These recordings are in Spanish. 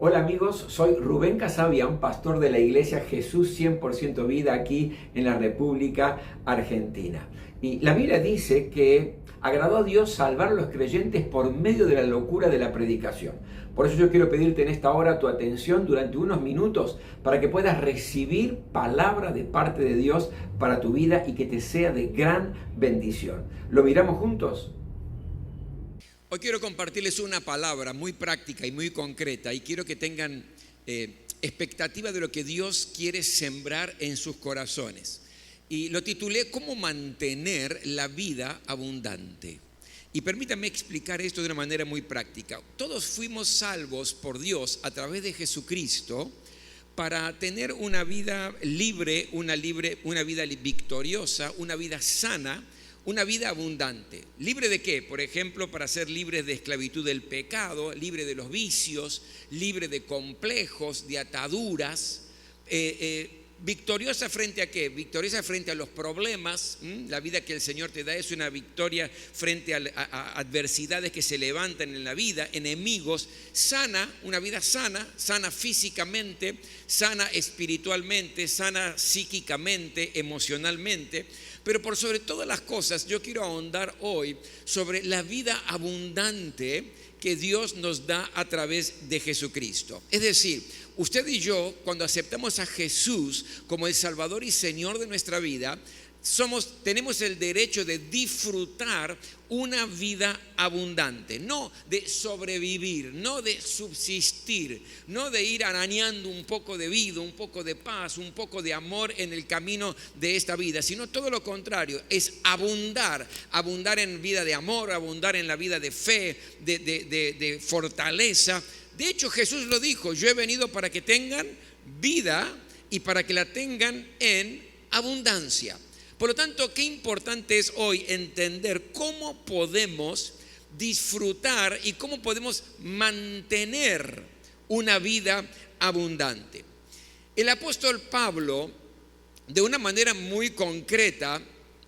Hola amigos, soy Rubén Casabian, pastor de la iglesia Jesús 100% Vida aquí en la República Argentina. Y la Biblia dice que agradó a Dios salvar a los creyentes por medio de la locura de la predicación. Por eso yo quiero pedirte en esta hora tu atención durante unos minutos para que puedas recibir palabra de parte de Dios para tu vida y que te sea de gran bendición. ¿Lo miramos juntos? Hoy quiero compartirles una palabra muy práctica y muy concreta y quiero que tengan expectativa de lo que Dios quiere sembrar en sus corazones. Y lo titulé ¿Cómo mantener la vida abundante? Y permítanme explicar esto de una manera muy práctica. Todos fuimos salvos por Dios a través de Jesucristo para tener una vida libre, una vida victoriosa, una vida sana, una vida abundante. ¿Libre de qué? Por ejemplo, para ser libres de esclavitud del pecado, libre de los vicios, libre de complejos, de ataduras. ¿Victoriosa frente a qué? Victoriosa frente a los problemas. La vida que el Señor te da es una victoria frente a adversidades que se levantan en la vida, enemigos. Sana, una vida sana, sana físicamente, sana espiritualmente, sana psíquicamente, emocionalmente. Pero por sobre todas las cosas, yo quiero ahondar hoy sobre la vida abundante que Dios nos da a través de Jesucristo. Es decir, usted y yo, cuando aceptamos a Jesús como el Salvador y Señor de nuestra vida, tenemos el derecho de disfrutar una vida abundante, no de sobrevivir, no de subsistir, no de ir arañando un poco de vida, un poco de paz, un poco de amor en el camino de esta vida, sino todo lo contrario, es abundar en vida de amor, abundar en la vida de fe, de fortaleza. De hecho, Jesús lo dijo: yo he venido para que tengan vida y para que la tengan en abundancia. Por lo tanto, qué importante es hoy entender cómo podemos disfrutar y cómo podemos mantener una vida abundante. El apóstol Pablo, de una manera muy concreta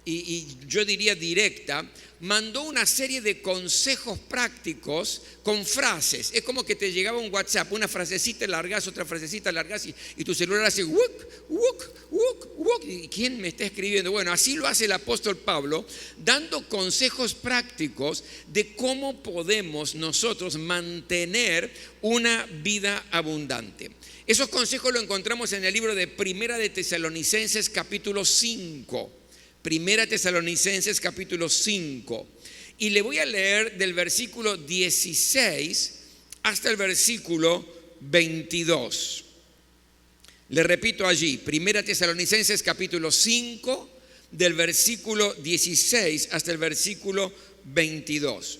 y yo diría directa, mandó una serie de consejos prácticos con frases. Es como que te llegaba un WhatsApp, una frasecita largas, otra frasecita largas y tu celular hace wuk, wuk, wuk, wuk. ¿Y quién me está escribiendo? Bueno, así lo hace el apóstol Pablo, dando consejos prácticos de cómo podemos nosotros mantener una vida abundante. Esos consejos los encontramos en el libro de Primera de Tesalonicenses capítulo 5. Primera Tesalonicenses capítulo 5. Y le voy a leer del versículo 16 hasta el versículo 22. Le repito allí, Primera Tesalonicenses capítulo 5, del versículo 16 hasta el versículo 22.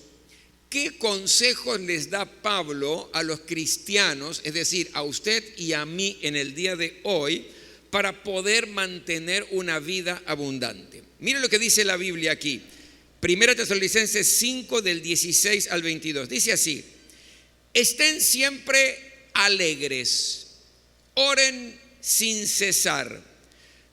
¿Qué consejos les da Pablo a los cristianos, es decir, a usted y a mí en el día de hoy, para poder mantener una vida abundante? Miren lo que dice la Biblia aquí. Primera Tesalonicenses 5 del 16 al 22. Dice así: estén siempre alegres, oren sin cesar,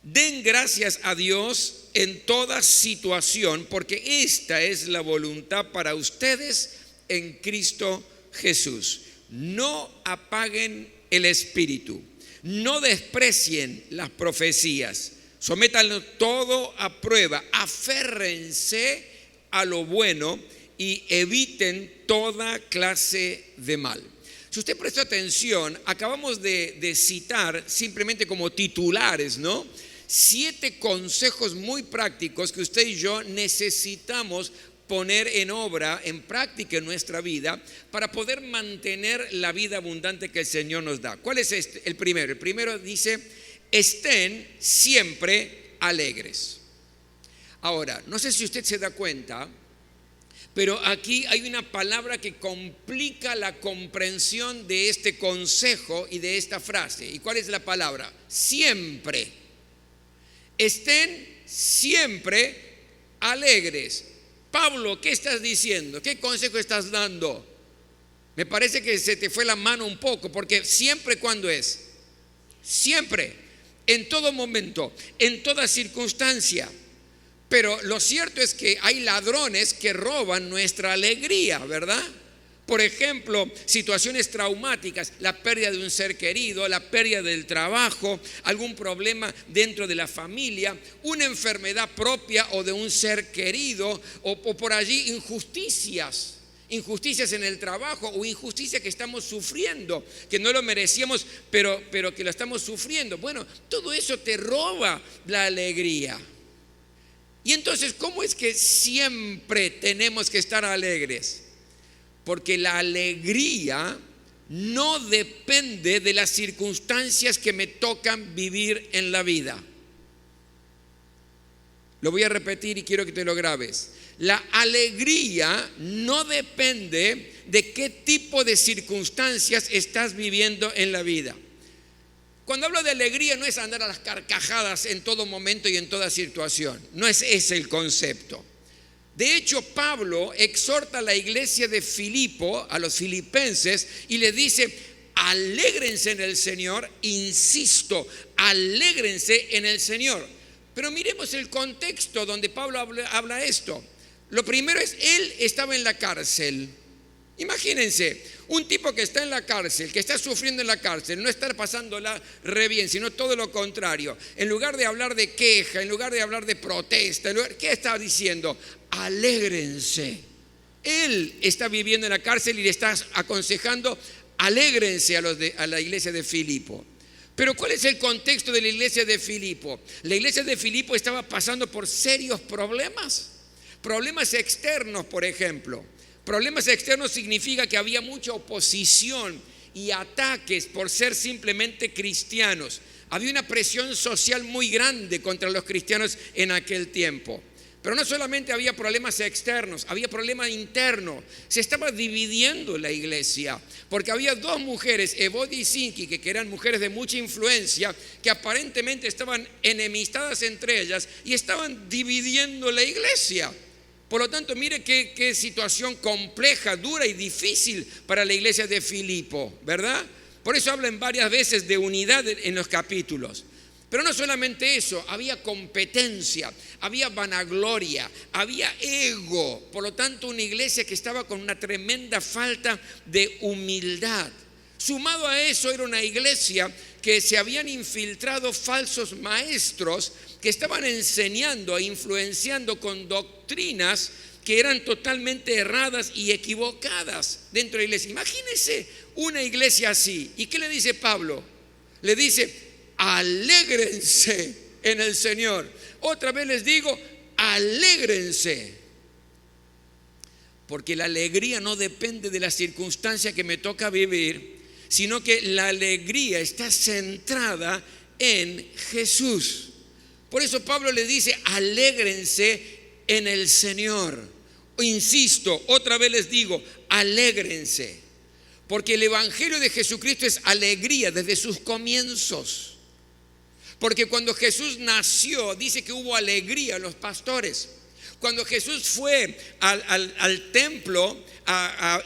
den gracias a Dios en toda situación, porque esta es la voluntad para ustedes en Cristo Jesús. No apaguen el espíritu. No desprecien las profecías, sométanlo todo a prueba, aférrense a lo bueno y eviten toda clase de mal. Si usted prestó atención, acabamos de citar simplemente como titulares, ¿no? 7 consejos muy prácticos que usted y yo necesitamos poner en obra, en práctica en nuestra vida para poder mantener la vida abundante que el Señor nos da. ¿Cuál es el primero? El primero dice: estén siempre alegres. Ahora, no sé si usted se da cuenta, pero aquí hay una palabra que complica la comprensión de este consejo y de esta frase. ¿Y cuál es la palabra? Siempre. Estén siempre alegres. Pablo, ¿qué estás diciendo? ¿Qué consejo estás dando? Me parece que se te fue la mano un poco, porque siempre, ¿cuándo es? Siempre, en todo momento, en toda circunstancia. Pero lo cierto es que hay ladrones que roban nuestra alegría, ¿verdad? Por ejemplo, situaciones traumáticas, la pérdida de un ser querido, la pérdida del trabajo, algún problema dentro de la familia, una enfermedad propia o de un ser querido, o por allí injusticias en el trabajo o injusticias que estamos sufriendo, que no lo merecíamos, pero que lo estamos sufriendo. Bueno, todo eso te roba la alegría. Y entonces, ¿cómo es que siempre tenemos que estar alegres? Porque la alegría no depende de las circunstancias que me tocan vivir en la vida. Lo voy a repetir y quiero que te lo grabes. La alegría no depende de qué tipo de circunstancias estás viviendo en la vida. Cuando hablo de alegría no es andar a las carcajadas en todo momento y en toda situación. No es ese el concepto. De hecho, Pablo exhorta a la iglesia de Filipo, a los filipenses, y le dice: alégrense en el Señor, insisto, alégrense en el Señor. Pero miremos el contexto donde Pablo habla esto. Lo primero es, él estaba en la cárcel. Imagínense, un tipo que está en la cárcel, que está sufriendo en la cárcel, no está pasándola re bien, sino todo lo contrario. En lugar de hablar de queja, en lugar de hablar de protesta, ¿qué está diciendo? Alégrense. Él está viviendo en la cárcel y le está aconsejando: alégrense a la iglesia de Filipo. Pero ¿cuál es el contexto de la iglesia de Filipo? La iglesia de Filipo estaba pasando por serios problemas externos, por ejemplo. Problemas externos significa que había mucha oposición y ataques por ser simplemente cristianos. Había una presión social muy grande contra los cristianos en aquel tiempo. Pero no solamente había problemas externos, había problema interno. Se estaba dividiendo la iglesia, porque había dos mujeres, Evodia y Sinki, que eran mujeres de mucha influencia, que aparentemente estaban enemistadas entre ellas y estaban dividiendo la iglesia. Por lo tanto, mire qué situación compleja, dura y difícil para la iglesia de Filipo, ¿verdad? Por eso hablan varias veces de unidad en los capítulos. Pero no solamente eso, había competencia, había vanagloria, había ego. Por lo tanto, una iglesia que estaba con una tremenda falta de humildad. Sumado a eso, era una iglesia que se habían infiltrado falsos maestros que estaban enseñando e influenciando con doctrinas que eran totalmente erradas y equivocadas dentro de la iglesia. Imagínense una iglesia así. ¿Y qué le dice Pablo? Le dice: alégrense en el Señor. Otra vez les digo, alégrense. Porque la alegría no depende de la circunstancia que me toca vivir, sino que la alegría está centrada en Jesús. Por eso Pablo le dice: alégrense en el Señor. Insisto, otra vez les digo, alégrense. Porque el evangelio de Jesucristo es alegría desde sus comienzos. Porque cuando Jesús nació, dice que hubo alegría en los pastores. Cuando Jesús fue al templo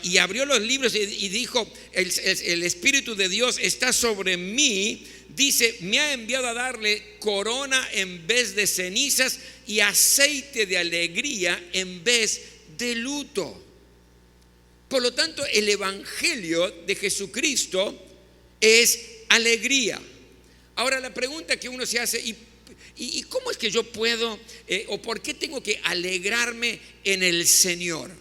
y abrió los libros y dijo: el Espíritu de Dios está sobre mí, dice: me ha enviado a darle corona en vez de cenizas y aceite de alegría en vez de luto. Por lo tanto, el evangelio de Jesucristo es alegría. Ahora, la pregunta que uno se hace: ¿y cómo es que yo puedo o por qué tengo que alegrarme en el Señor?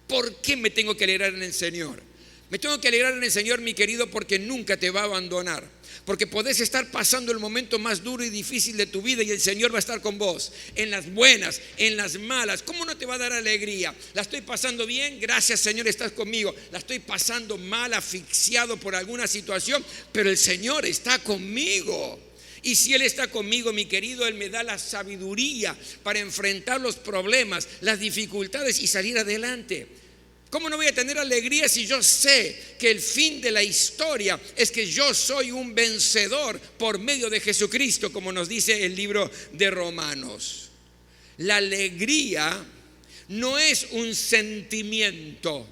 ¿Por qué me tengo que alegrar en el Señor? Me tengo que alegrar en el Señor, mi querido, porque nunca te va a abandonar. Porque podés estar pasando el momento más duro y difícil de tu vida y el Señor va a estar con vos, en las buenas, en las malas. ¿Cómo no te va a dar alegría? ¿La estoy pasando bien? Gracias, Señor, estás conmigo. ¿La estoy pasando mal, asfixiado por alguna situación? Pero el Señor está conmigo. Y si Él está conmigo, mi querido, Él me da la sabiduría para enfrentar los problemas, las dificultades y salir adelante. ¿Cómo no voy a tener alegría si yo sé que el fin de la historia es que yo soy un vencedor por medio de Jesucristo, como nos dice el libro de Romanos? La alegría no es un sentimiento,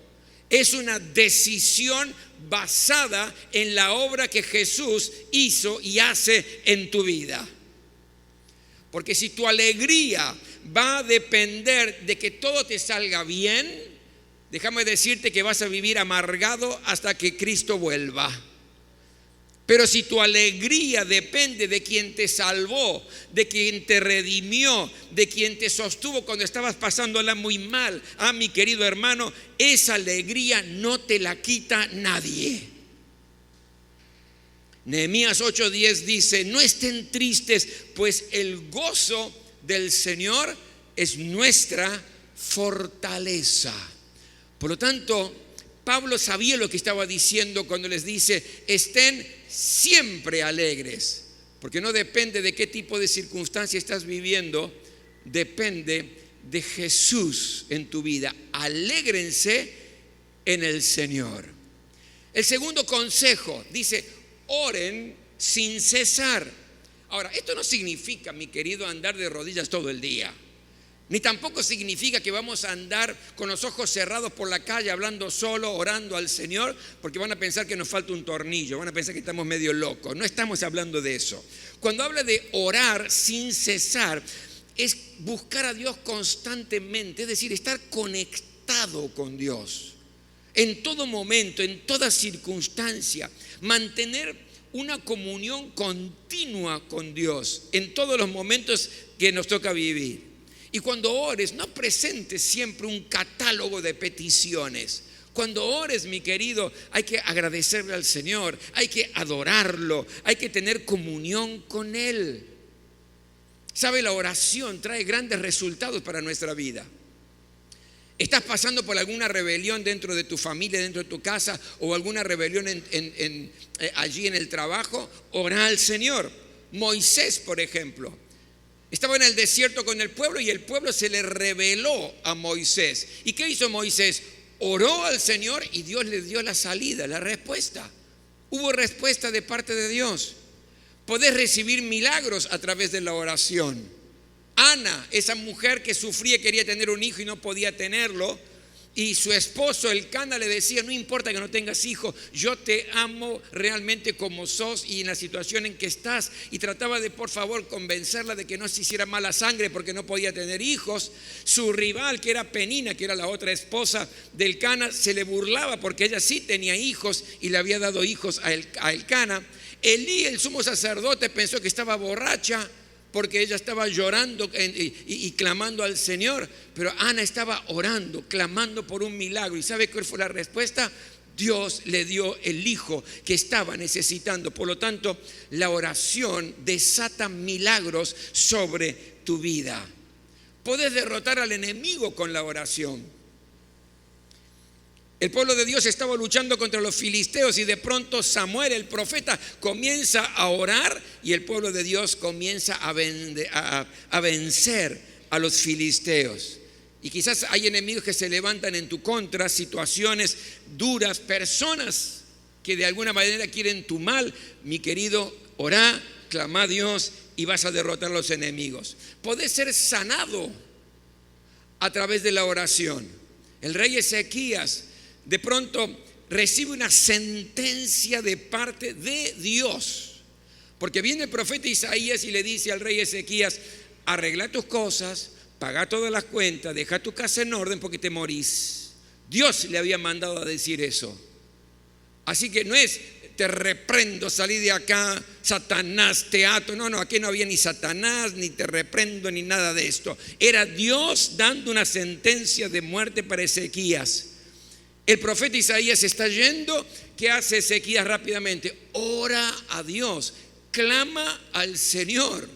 es una decisión basada en la obra que Jesús hizo y hace en tu vida. Porque si tu alegría va a depender de que todo te salga bien, déjame decirte que vas a vivir amargado hasta que Cristo vuelva. Pero si tu alegría depende de quien te salvó, de quien te redimió, de quien te sostuvo cuando estabas pasándola muy mal, mi querido hermano, esa alegría no te la quita nadie. Nehemías 8:10 dice: no estén tristes, pues el gozo del Señor es nuestra fortaleza. Por lo tanto, Pablo sabía lo que estaba diciendo cuando les dice: estén siempre alegres, porque no depende de qué tipo de circunstancia estás viviendo, depende de Jesús en tu vida. Alégrense en el Señor. El segundo consejo dice: oren sin cesar. Ahora, esto no significa, mi querido, andar de rodillas todo el día. Ni tampoco significa que vamos a andar con los ojos cerrados por la calle hablando solo, orando al Señor, porque van a pensar que nos falta un tornillo, van a pensar que estamos medio locos. No estamos hablando de eso. Cuando habla de orar sin cesar, es buscar a Dios constantemente, es decir, estar conectado con Dios en todo momento, en toda circunstancia, mantener una comunión continua con Dios en todos los momentos que nos toca vivir. Y cuando ores, no presentes siempre un catálogo de peticiones. Cuando ores, mi querido, hay que agradecerle al Señor, hay que adorarlo, hay que tener comunión con Él. ¿Sabe? La oración trae grandes resultados para nuestra vida. ¿Estás pasando por alguna rebelión dentro de tu familia, dentro de tu casa, o alguna rebelión allí en el trabajo? Ora al Señor. Moisés, por ejemplo, estaba en el desierto con el pueblo y el pueblo se le rebeló a Moisés. ¿Y qué hizo Moisés? Oró al Señor y Dios le dio la salida, la respuesta. Hubo respuesta de parte de Dios. Podés recibir milagros a través de la oración. Ana, esa mujer que sufría, quería tener un hijo y no podía tenerlo, y su esposo Elcana le decía: no importa que no tengas hijos, yo te amo realmente como sos y en la situación en que estás. Y trataba de, por favor, convencerla de que no se hiciera mala sangre porque no podía tener hijos. Su rival, que era Penina, que era la otra esposa de Elcana, se le burlaba porque ella sí tenía hijos y le había dado hijos a Elcana. Elí, el sumo sacerdote, pensó que estaba borracha porque ella estaba llorando y clamando al Señor, pero Ana estaba orando, clamando por un milagro. ¿Y sabe cuál fue la respuesta? Dios le dio el hijo que estaba necesitando. Por lo tanto, la oración desata milagros sobre tu vida. Podés derrotar al enemigo con la oración. El pueblo de Dios estaba luchando contra los filisteos y de pronto Samuel, el profeta, comienza a orar y el pueblo de Dios comienza a vencer a los filisteos. Y quizás hay enemigos que se levantan en tu contra, situaciones duras, personas que de alguna manera quieren tu mal. Mi querido, orá, clama a Dios y vas a derrotar a los enemigos. Podés ser sanado a través de la oración. El rey Ezequías de pronto recibe una sentencia de parte de Dios, porque viene el profeta Isaías y le dice al rey Ezequías: arregla tus cosas, paga todas las cuentas, deja tu casa en orden porque te morís. Dios le había mandado a decir eso. Así que no es: te reprendo, salí de acá, Satanás, te ato. No, aquí no había ni Satanás, ni te reprendo, ni nada de esto. Era Dios dando una sentencia de muerte para Ezequías. El profeta Isaías está yendo. ¿Qué hace Ezequías rápidamente? Ora a Dios, clama al Señor.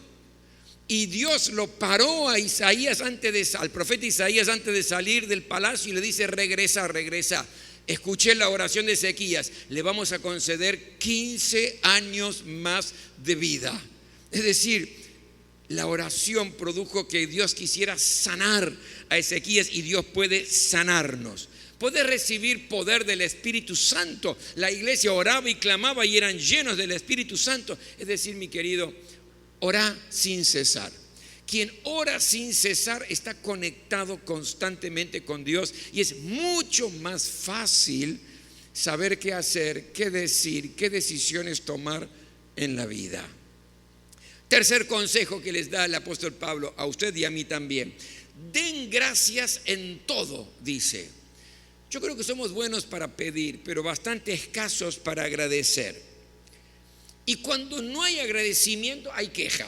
Y Dios lo paró a Isaías al profeta Isaías antes de salir del palacio y le dice: regresa. Escuché la oración de Ezequías, le vamos a conceder 15 años más de vida. Es decir, la oración produjo que Dios quisiera sanar a Ezequías y Dios puede sanarnos. Puede recibir poder del Espíritu Santo. La iglesia oraba y clamaba y eran llenos del Espíritu Santo. Es decir, mi querido, ora sin cesar. Quien ora sin cesar está conectado constantemente con Dios y es mucho más fácil saber qué hacer, qué decir, qué decisiones tomar en la vida. Tercer consejo que les da el apóstol Pablo a usted y a mí también: den gracias en todo, dice. Yo creo que somos buenos para pedir, pero bastante escasos para agradecer. Y cuando no hay agradecimiento, hay queja.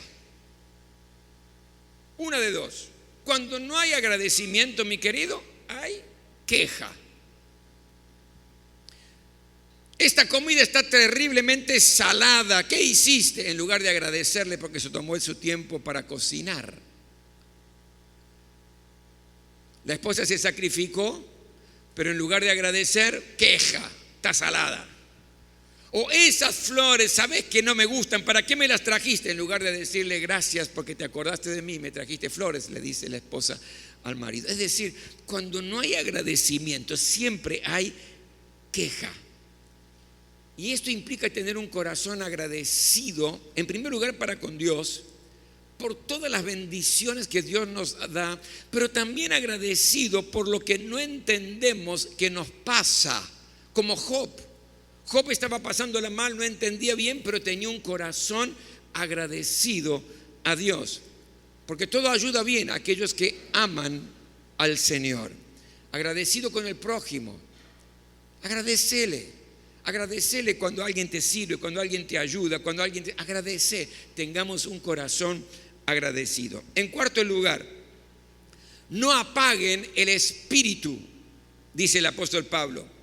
Una de dos. Cuando no hay agradecimiento, mi querido, hay queja. Esta comida está terriblemente salada. ¿Qué hiciste? En lugar de agradecerle porque se tomó su tiempo para cocinar. La esposa se sacrificó, pero en lugar de agradecer, queja, está salada. O esas flores, ¿sabes que no me gustan? ¿Para qué me las trajiste? En lugar de decirle gracias porque te acordaste de mí, me trajiste flores, le dice la esposa al marido. Es decir, cuando no hay agradecimiento, siempre hay queja. Y esto implica tener un corazón agradecido, en primer lugar para con Dios, por todas las bendiciones que Dios nos da, pero también agradecido por lo que no entendemos que nos pasa, como Job. Job estaba pasándola mal, no entendía bien, pero tenía un corazón agradecido a Dios, porque todo ayuda bien a aquellos que aman al Señor. Agradecido con el prójimo, agradecele cuando alguien te sirve, cuando alguien te ayuda, cuando alguien te agradece. Tengamos un corazón agradecido. En cuarto lugar, no apaguen el espíritu, dice el apóstol Pablo.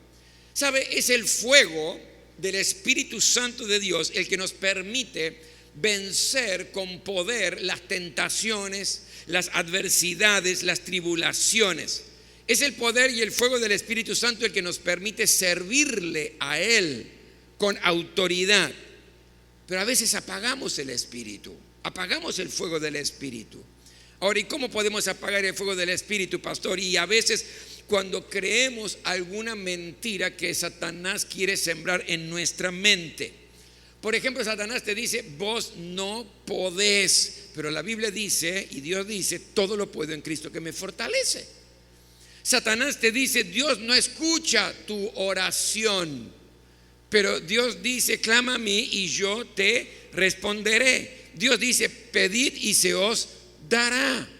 ¿Sabe? Es el fuego del Espíritu Santo de Dios el que nos permite vencer con poder las tentaciones, las adversidades, las tribulaciones. Es el poder y el fuego del Espíritu Santo el que nos permite servirle a Él con autoridad. Pero a veces apagamos el Espíritu, apagamos el fuego del Espíritu. Ahora, ¿y cómo podemos apagar el fuego del Espíritu, pastor? Y a veces cuando creemos alguna mentira que Satanás quiere sembrar en nuestra mente. Por ejemplo, Satanás te dice, vos no podés, pero la Biblia dice, y Dios dice, todo lo puedo en Cristo que me fortalece. Satanás te dice, Dios no escucha tu oración, pero Dios dice, clama a mí y yo te responderé. Dios dice, pedid y se os dará.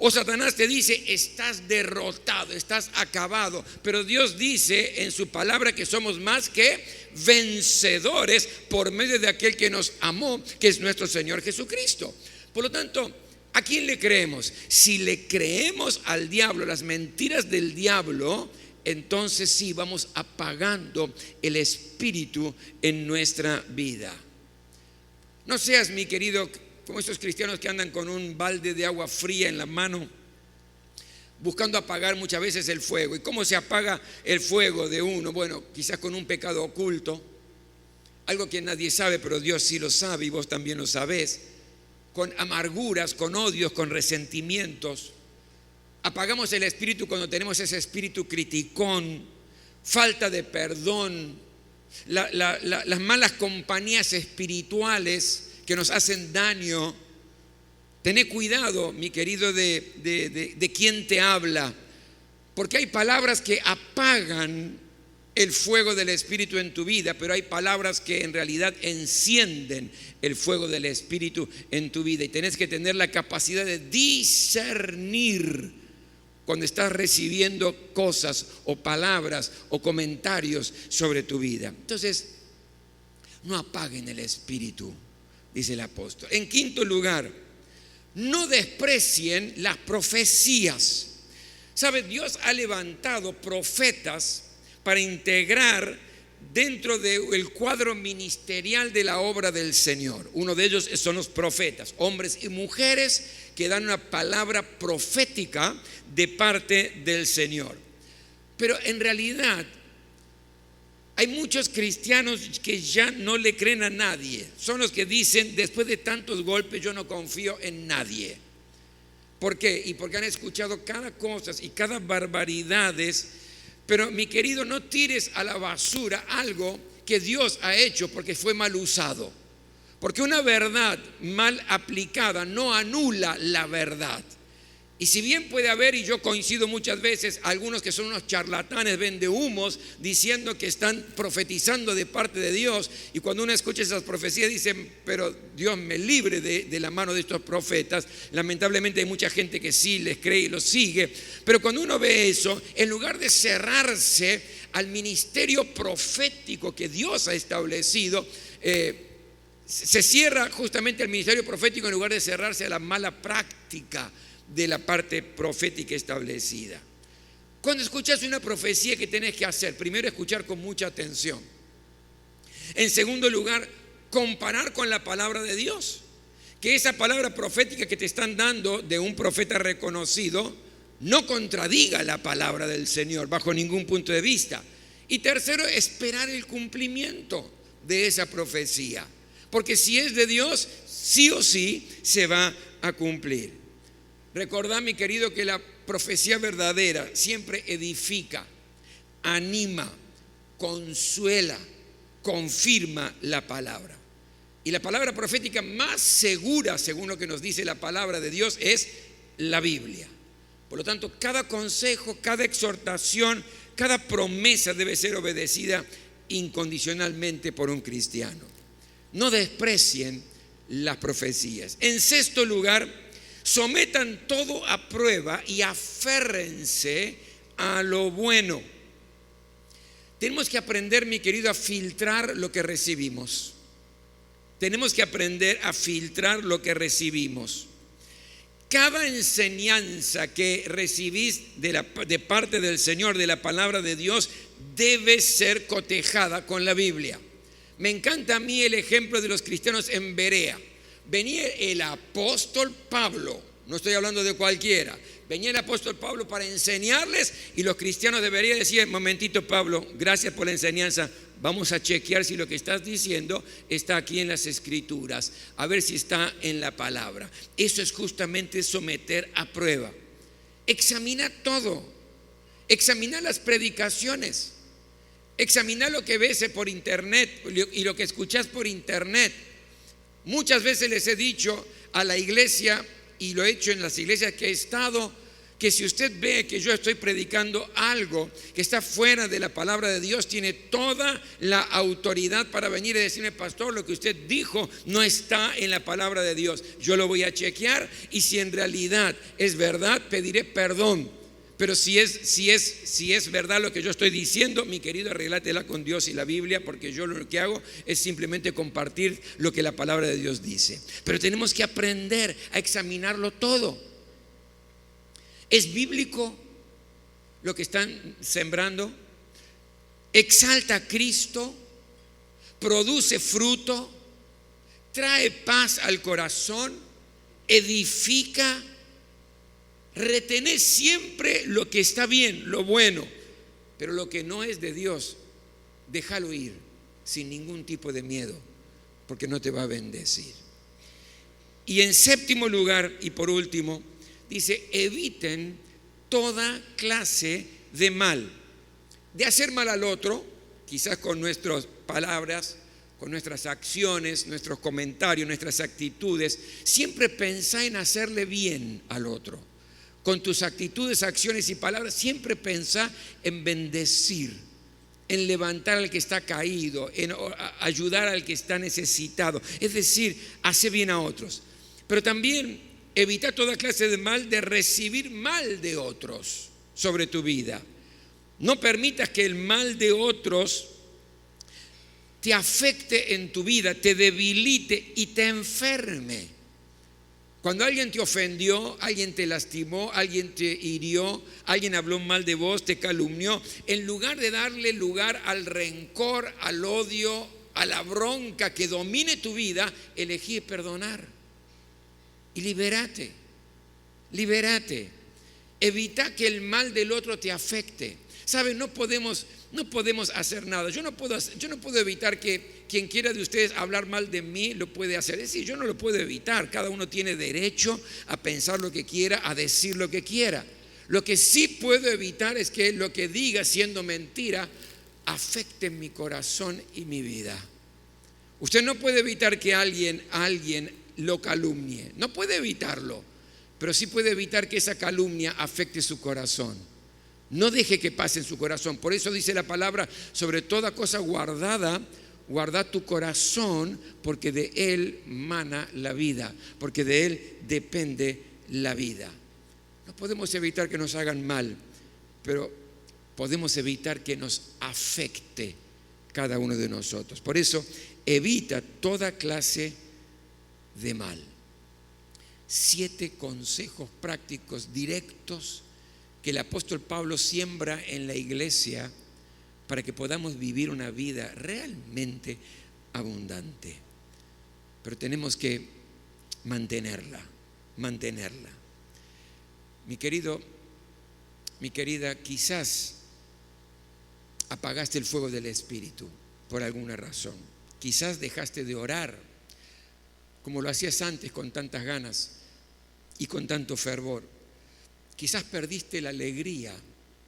O Satanás te dice, estás derrotado, estás acabado, pero Dios dice en su palabra que somos más que vencedores por medio de aquel que nos amó, que es nuestro Señor Jesucristo. Por lo tanto, ¿a quién le creemos? Si le creemos al diablo, las mentiras del diablo, entonces sí vamos apagando el espíritu en nuestra vida. No seas, mi querido, como estos cristianos que andan con un balde de agua fría en la mano, buscando apagar muchas veces el fuego. ¿Y cómo se apaga el fuego de uno? Bueno, quizás con un pecado oculto, algo que nadie sabe, pero Dios sí lo sabe y vos también lo sabés. Con amarguras, con odios, con resentimientos. Apagamos el espíritu cuando tenemos ese espíritu criticón, falta de perdón, las malas compañías espirituales que nos hacen daño. Tené cuidado, mi querido, de quién te habla, porque hay palabras que apagan el fuego del Espíritu en tu vida, pero hay palabras que en realidad encienden el fuego del Espíritu en tu vida, y tenés que tener la capacidad de discernir cuando estás recibiendo cosas o palabras o comentarios sobre tu vida. Entonces, no apaguen el Espíritu, dice el apóstol. En quinto lugar, no desprecien las profecías. ¿Sabe? Dios ha levantado profetas para integrar dentro del cuadro ministerial de la obra del Señor. Uno de ellos son los profetas, hombres y mujeres que dan una palabra profética de parte del Señor. Pero en realidad hay muchos cristianos que ya no le creen a nadie. Son los que dicen, después de tantos golpes yo no confío en nadie. ¿Por qué? Y porque han escuchado cada cosa y cada barbaridades. Pero mi querido, no tires a la basura algo que Dios ha hecho porque fue mal usado. Porque una verdad mal aplicada no anula la verdad. Y si bien puede haber, y yo coincido muchas veces, algunos que son unos charlatanes, vendehumos, diciendo que están profetizando de parte de Dios, y cuando uno escucha esas profecías dicen, pero Dios me libre de la mano de estos profetas. Lamentablemente hay mucha gente que sí les cree y los sigue, pero cuando uno ve eso, en lugar de cerrarse al ministerio profético que Dios ha establecido, se cierra justamente al ministerio profético en lugar de cerrarse a la mala práctica de la parte profética establecida. Cuando escuchas una profecía, ¿qué tenés que hacer? Primero, escuchar con mucha atención. En segundo lugar, comparar con la palabra de Dios. Que esa palabra profética que te están dando de un profeta reconocido no contradiga la palabra del Señor bajo ningún punto de vista. Y tercero, esperar el cumplimiento de esa profecía. Porque si es de Dios, sí o sí se va a cumplir. Recordá, mi querido, que la profecía verdadera siempre edifica, anima, consuela, confirma la palabra. Y la palabra profética más segura, según lo que nos dice la palabra de Dios, es la Biblia. Por lo tanto, cada consejo, cada exhortación, cada promesa debe ser obedecida incondicionalmente por un cristiano. No desprecien las profecías. En sexto lugar, sometan todo a prueba y aférrense a lo bueno. Tenemos que aprender, mi querido, a filtrar lo que recibimos. Tenemos que aprender a filtrar lo que recibimos. Cada enseñanza que recibís de parte del Señor, de la palabra de Dios, debe ser cotejada con la Biblia. Me encanta a mí el ejemplo de los cristianos en Berea. Venía el apóstol Pablo, no estoy hablando de cualquiera, venía el apóstol Pablo para enseñarles, y los cristianos deberían decir: momentito, Pablo, gracias por la enseñanza, vamos a chequear si lo que estás diciendo está aquí en las Escrituras, a ver si está en la palabra. Eso es justamente someter a prueba. Examina todo, examina las predicaciones, examina lo que ves por internet y lo que escuchas por internet. Muchas veces les he dicho a la iglesia, y lo he hecho en las iglesias que he estado, que si usted ve que yo estoy predicando algo que está fuera de la palabra de Dios, tiene toda la autoridad para venir y decirme: pastor, lo que usted dijo no está en la palabra de Dios. Yo lo voy a chequear, y si en realidad es verdad, pediré perdón. Pero si es verdad lo que yo estoy diciendo, mi querido, arreglátela con Dios y la Biblia, porque yo lo que hago es simplemente compartir lo que la palabra de Dios dice. Pero tenemos que aprender a examinarlo todo. ¿Es bíblico lo que están sembrando? ¿Exalta a Cristo? ¿Produce fruto? ¿Trae paz al corazón? ¿Edifica? Retener siempre lo que está bien, lo bueno, pero lo que no es de Dios, déjalo ir sin ningún tipo de miedo, porque no te va a bendecir. Y en séptimo lugar, y por último, dice: eviten toda clase de mal, de hacer mal al otro, quizás con nuestras palabras, con nuestras acciones, nuestros comentarios, nuestras actitudes. Siempre pensá en hacerle bien al otro. Con tus actitudes, acciones y palabras, siempre pensá en bendecir, en levantar al que está caído, en ayudar al que está necesitado. Es decir, hace bien a otros. Pero también evita toda clase de mal, de recibir mal de otros sobre tu vida. No permitas que el mal de otros te afecte en tu vida, te debilite y te enferme. Cuando alguien te ofendió, alguien te lastimó, alguien te hirió, alguien habló mal de vos, te calumnió, en lugar de darle lugar al rencor, al odio, a la bronca que domine tu vida, elegí perdonar. Y libérate. Evita que el mal del otro te afecte. ¿Saben? No podemos hacer nada. Yo no puedo evitar que quien quiera de ustedes hablar mal de mí lo puede hacer. Es decir, yo no lo puedo evitar. Cada uno tiene derecho a pensar lo que quiera, a decir lo que quiera. Lo que sí puedo evitar es que lo que diga, siendo mentira, afecte mi corazón y mi vida. Usted no puede evitar que alguien lo calumnie. No puede evitarlo. pero sí puede evitar que esa calumnia afecte su corazón. No deje que pase en su corazón. Por eso dice la palabra, sobre toda cosa guardada, guarda tu corazón, porque de él mana la vida, porque de él depende la vida. No podemos evitar que nos hagan mal, pero podemos evitar que nos afecte cada uno de nosotros. Por eso, evita toda clase de mal. 7 consejos prácticos directos que el apóstol Pablo siembra en la iglesia para que podamos vivir una vida realmente abundante. Pero tenemos que mantenerla. Mi querido, mi querida, quizás apagaste el fuego del Espíritu por alguna razón. Quizás dejaste de orar como lo hacías antes con tantas ganas y con tanto fervor. Quizás perdiste la alegría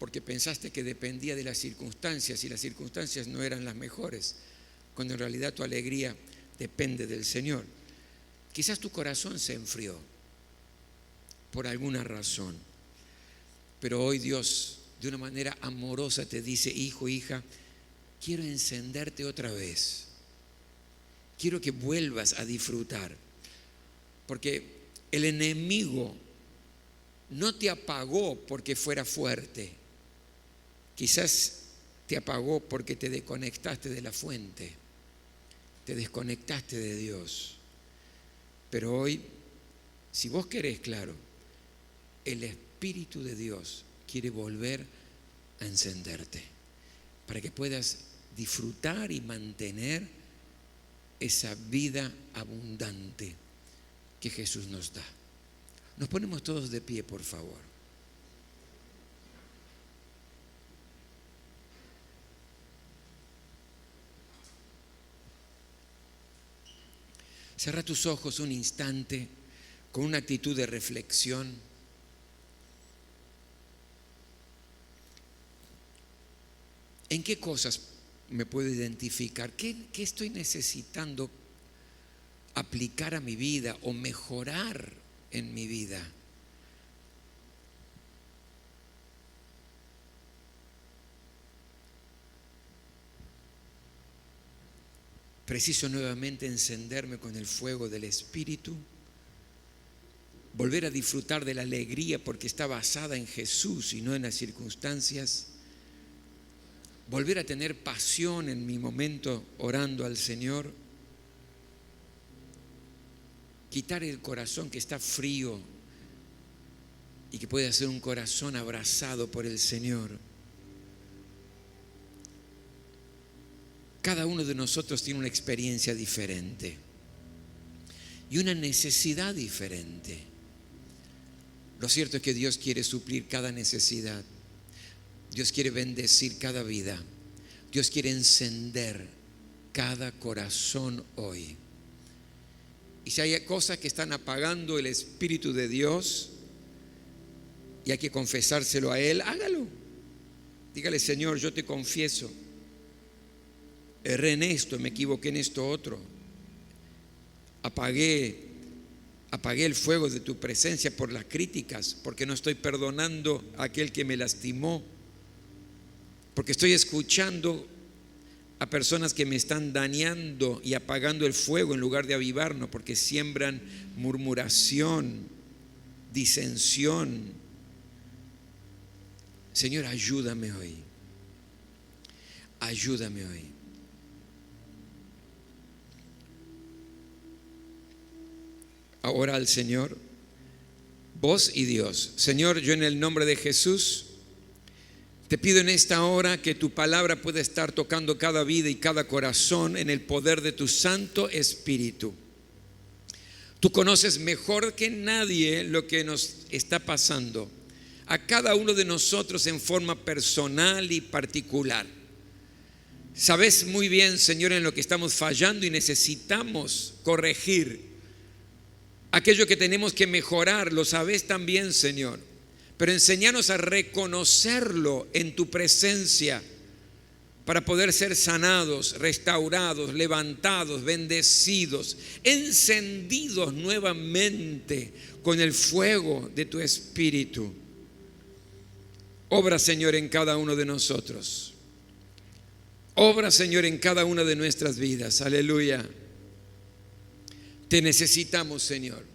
porque pensaste que dependía de las circunstancias y las circunstancias no eran las mejores, cuando en realidad tu alegría depende del Señor. Quizás tu corazón se enfrió por alguna razón, pero hoy Dios de una manera amorosa te dice: hijo, hija, quiero encenderte otra vez. Quiero que vuelvas a disfrutar, porque el enemigo no te apagó porque fuera fuerte. Quizás te apagó porque te desconectaste de la fuente, te desconectaste de Dios. Pero hoy, si vos querés, claro, el Espíritu de Dios quiere volver a encenderte para que puedas disfrutar y mantener esa vida abundante que Jesús nos da. Nos ponemos todos de pie, por favor. Cerra tus ojos un instante con una actitud de reflexión. ¿En qué cosas me puedo identificar? ¿Qué estoy necesitando aplicar a mi vida o mejorar en mi vida? Preciso nuevamente encenderme con el fuego del Espíritu, volver a disfrutar de la alegría porque está basada en Jesús y no en las circunstancias, volver a tener pasión en mi momento orando al Señor, quitar el corazón que está frío y que puede ser un corazón abrazado por el Señor. Cada uno de nosotros tiene una experiencia diferente y una necesidad diferente. Lo cierto es que Dios quiere suplir cada necesidad. Dios quiere bendecir cada vida. Dios quiere encender cada corazón hoy. Y si hay cosas que están apagando el Espíritu de Dios y hay que confesárselo a Él, hágalo. Dígale: Señor, yo te confieso, erré en esto, me equivoqué en esto otro. Apagué el fuego de tu presencia por las críticas, porque no estoy perdonando a aquel que me lastimó, porque estoy escuchando a personas que me están dañando y apagando el fuego en lugar de avivarnos, porque siembran murmuración, disensión. Señor, ayúdame hoy. Ayúdame hoy. Ahora al Señor, vos y Dios. Señor, yo en el nombre de Jesús te pido en esta hora que tu palabra pueda estar tocando cada vida y cada corazón en el poder de tu Santo Espíritu. Tú conoces mejor que nadie lo que nos está pasando a cada uno de nosotros en forma personal y particular. Sabes muy bien, Señor, en lo que estamos fallando y necesitamos corregir. Aquello que tenemos que mejorar, lo sabes también, Señor. Pero enséñanos a reconocerlo en tu presencia para poder ser sanados, restaurados, levantados, bendecidos, encendidos nuevamente con el fuego de tu Espíritu. Obra, Señor, en cada uno de nosotros. Obra, Señor, en cada una de nuestras vidas. Aleluya. Te necesitamos, Señor.